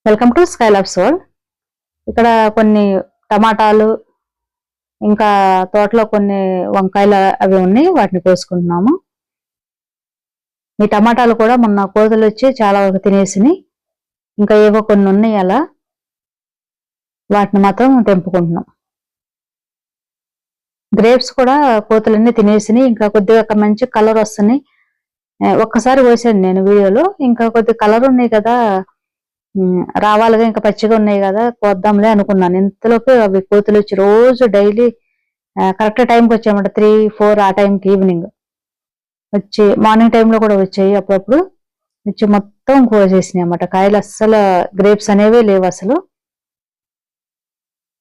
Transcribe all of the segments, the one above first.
Welcome to Skylabs world. ఇక్కడ కొన్ని టమాటాలు, ఇంకా తోటలో కొన్ని వంకాయలు అవి ఉన్నాయి, వాటిని కోసుకుంటున్నాము. ఈ టమాటాలు కూడా మొన్న కోతులు వచ్చి చాలా వరకు తినేసినాయి. ఇంకా ఏవో కొన్ని ఉన్నాయి, అలా వాటిని మాత్రం తెంపుకుంటున్నాం. గ్రేప్స్ కూడా కోతులన్నీ తినేసినాయి. ఇంకా కొద్దిగా మంచి కలర్ వస్తున్నాయి. ఒక్కసారి కోసాను నేను వీడియోలో. ఇంకా కొద్ది కలర్ ఉన్నాయి కదా, రావాలిగా, ఇంకా పచ్చిగా ఉన్నాయి కదా, కోద్దాంలే అనుకున్నాను. ఇంతలోకి అవి కోతులు వచ్చి రోజు డైలీ కరెక్ట్ టైంకి వచ్చాయన్నమాట. 3-4 ఆ టైంకి ఈవినింగ్ వచ్చి, మార్నింగ్ టైంలో కూడా వచ్చాయి. అప్పుడప్పుడు వచ్చి మొత్తం కోసేసినాయి అన్నమాట. కాయలు అస్సలు, గ్రేప్స్ అనేవి లేవు అసలు.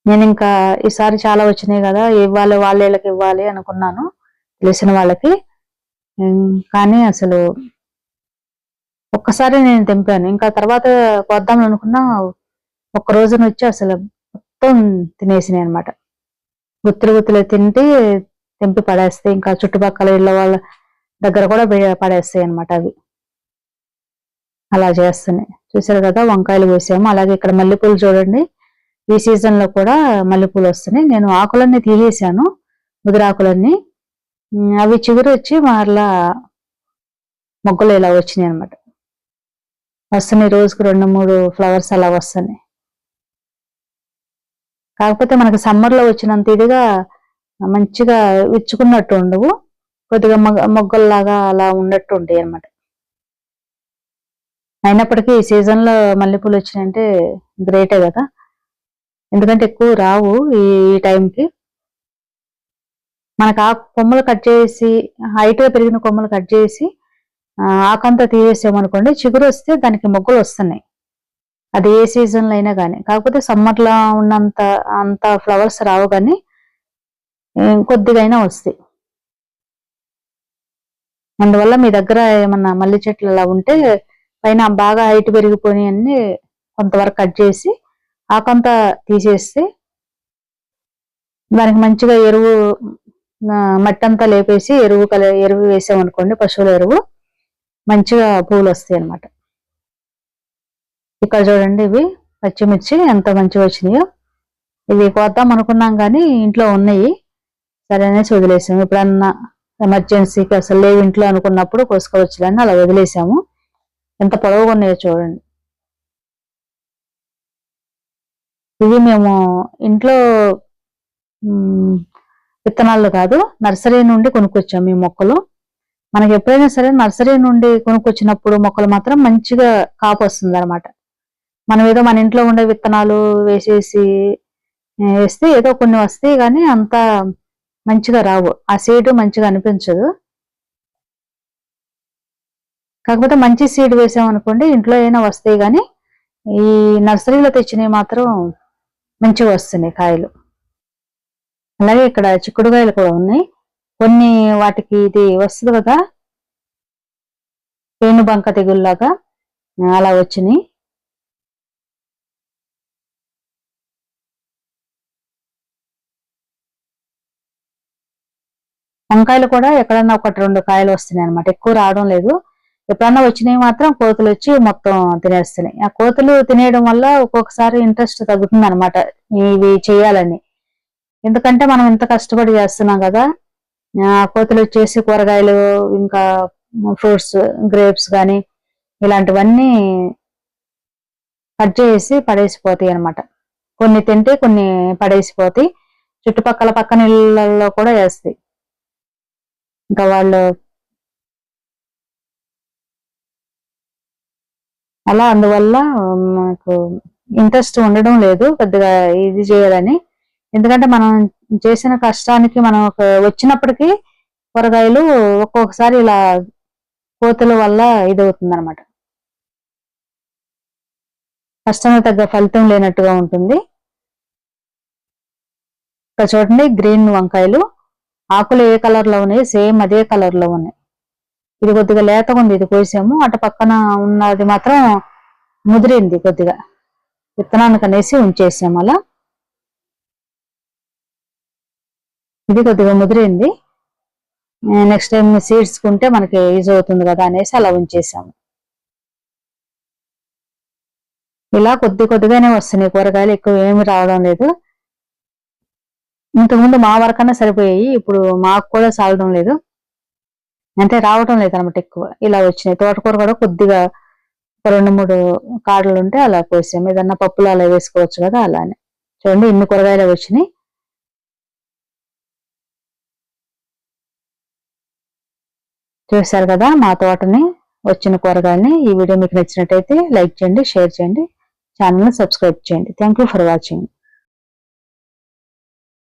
నేను ఇంకా ఈసారి చాలా వచ్చినాయి కదా, ఇవ్వాలి, వాళ్ళకి ఇవ్వాలి అనుకున్నాను, తెలిసిన వాళ్ళకి. కానీ అసలు ఒక్కసారి నేను తెంపాను. ఇంకా తర్వాత కొద్దాం అనుకున్నా, ఒక్క రోజున వచ్చి అసలు మొత్తం తినేసినాయి అనమాట. గుత్తులు తింటే తెంపి పడేస్తాయి. ఇంకా చుట్టుపక్కల ఇళ్ళ వాళ్ళ దగ్గర కూడా పడేస్తాయి అనమాట. అవి అలా చేస్తున్నాయి. చూసారు కదా, వంకాయలు వేసాము. అలాగే ఇక్కడ మల్లెపూలు చూడండి. ఈ సీజన్ లో కూడా మల్లెపూలు వస్తున్నాయి. నేను ఆకులన్నీ తీసేసాను, ముదిరాకులన్నీ. అవి చిగురు వచ్చి మరలా మొగ్గలు ఇలా వచ్చినాయి అనమాట. వస్తున్నాయి, రోజుకు 2-3 ఫ్లవర్స్ అలా వస్తున్నాయి. కాకపోతే మనకి సమ్మర్ లో వచ్చినంత ఇదిగా మంచిగా విచ్చుకున్నట్టు ఉండవు, కొద్దిగా మొగ్గల్లాగా అలా ఉన్నట్టు ఉంటాయి అనమాట. అయినప్పటికీ ఈ సీజన్ లో మల్లెపూలు వచ్చినాయంటే గ్రేటే కదా, ఎందుకంటే ఎక్కువ రావు ఈ టైంకి. మనకు ఆ కొమ్మలు కట్ చేసి, హైట్ గా పెరిగిన కొమ్మలు కట్ చేసి ఆకంతా తీసేసామనుకోండి, చిగురు వస్తే దానికి మొగ్గలు వస్తున్నాయి. అది ఏ సీజన్లో అయినా కానీ. కాకపోతే సమ్మర్లో అంత ఫ్లవర్స్ రావు, కానీ కొద్దిగా అయినా వస్తాయి. అందువల్ల మీ దగ్గర ఏమన్నా మల్లె చెట్లు అలా ఉంటే, పైన బాగా హైట్ పెరిగిపోయి అన్ని కొంతవరకు కట్ చేసి ఆకంతా తీసేస్తే, దానికి మంచిగా ఎరువు, మట్టి అంతా లేపేసి ఎరువు వేసామనుకోండి, పశువుల ఎరువు, మంచిగా పూలు వస్తాయి అన్నమాట. ఇక్కడ చూడండి, ఇవి పచ్చిమిర్చి ఎంత మంచిగా వచ్చినాయో. ఇవి కోద్దాం అనుకున్నాం కానీ ఇంట్లో ఉన్నాయి, సరే అనేసి వదిలేసాము. ఎప్పుడన్నా ఎమర్జెన్సీకి అసలు లేవు ఇంట్లో అనుకున్నప్పుడు కోసుకోవచ్చులని అలా వదిలేసాము. ఎంత పొడవుగా ఉన్నాయో చూడండి. ఇవి మేము ఇంట్లో విత్తనాలు కాదు, నర్సరీ నుండి కొనుక్కొచ్చాము ఈ మొక్కలు. మనకి ఎప్పుడైనా సరే నర్సరీ నుండి కొనుక్కొచ్చినప్పుడు మొక్కలు మాత్రం మంచిగా కాపు వస్తుంది అనమాట. మనం ఏదో మన ఇంట్లో ఉండే విత్తనాలు వేస్తే ఏదో కొన్ని వస్తాయి, కానీ అంత మంచిగా రావు. ఆ సీడ్ మంచిగా అనిపించదు. కాకపోతే మంచి సీడ్ వేసామనుకోండి, ఇంట్లో అయినా వస్తాయి, కానీ ఈ నర్సరీలో తెచ్చినవి మాత్రం మంచిగా వస్తున్నాయి కాయలు. అలాగే ఇక్కడ చిక్కుడుకాయలు కూడా ఉన్నాయి. కొన్ని వాటికి ఇది వస్తుంది కదా, పేనుబంక తెగుల్లాగా అలా వచ్చినాయి. వంకాయలు కూడా ఎక్కడన్నా 1-2 కాయలు వస్తున్నాయి అనమాట, ఎక్కువ రావడం లేదు. ఎప్పుడన్నా వచ్చినవి మాత్రం కోతులు వచ్చి మొత్తం తినేస్తున్నాయి. ఆ కోతులు తినేయడం వల్ల ఒక్కొక్కసారి ఇంట్రెస్ట్ తగ్గుతుంది అనమాట ఇవి చేయాలని. ఎందుకంటే మనం ఇంత కష్టపడి చేస్తున్నాం కదా, కోతులు వచ్చేసి కూరగాయలు, ఇంకా ఫ్రూట్స్, గ్రేప్స్ కానీ ఇలాంటివన్నీ కట్ చేసి పడేసిపోతాయి అనమాట. కొన్ని తింటే కొన్ని పడేసిపోతాయి. చుట్టుపక్కల పక్కన ఇళ్ళల్లో కూడా వేస్తాయి. ఇంకా వాళ్ళు అలా, అందువల్ల మనకు ఇంట్రెస్ట్ ఉండడం లేదు పెద్దగా ఇది చేయాలని. ఎందుకంటే మనం చేసిన కష్టానికి మనం వచ్చినప్పటికీ కూరగాయలు ఒక్కొక్కసారి ఇలా కోతుల వల్ల ఇదవుతుంది అనమాట, కష్టానికి తగ్గ ఫలితం లేనట్టుగా ఉంటుంది. ఇక్కడ చూడండి, గ్రీన్ వంకాయలు, ఆకులు ఏ కలర్ లో ఉన్నాయి, సేమ్ అదే కలర్ లో ఉన్నాయి. ఇది కొద్దిగా లేతగా ఉంది, ఇది కోసాము. అటు పక్కన ఉన్నది మాత్రం ముదిరింది, కొద్దిగా విత్తనానికి అనేసి ఉంచేసాము అలా. ఇది కొద్దిగా ముదిరింది, నెక్స్ట్ టైం సీడ్స్ కుంటే మనకి యూజ్ అవుతుంది కదా అనేసి అలా ఉంచేసాము. ఇలా కొద్ది కొద్దిగానే వస్తున్నాయి కూరగాయలు, ఎక్కువ ఏమి రావడం లేదు. ఇంతకుముందు మా వరకన్నా సరిపోయాయి, ఇప్పుడు మాకు కూడా సాగడం లేదు, అంటే రావటం లేదు అనమాట ఎక్కువ. ఇలా వచ్చినాయి. తోటకూర కూడా కొద్దిగా 2-3 కాడలు ఉంటే అలా కోసాం. ఏదన్నా పప్పులు అలా వేసుకోవచ్చు కదా, అలానే. చూడండి ఇన్ని కూరగాయలు వచ్చినాయి. చూశారు కదా మా తోటని, వచ్చిన కూరగాయలని. ఈ వీడియో మీకు నచ్చినట్టయితే లైక్ చేయండి, షేర్ చేయండి, ఛానల్ని సబ్స్క్రైబ్ చేయండి. Thank you for watching.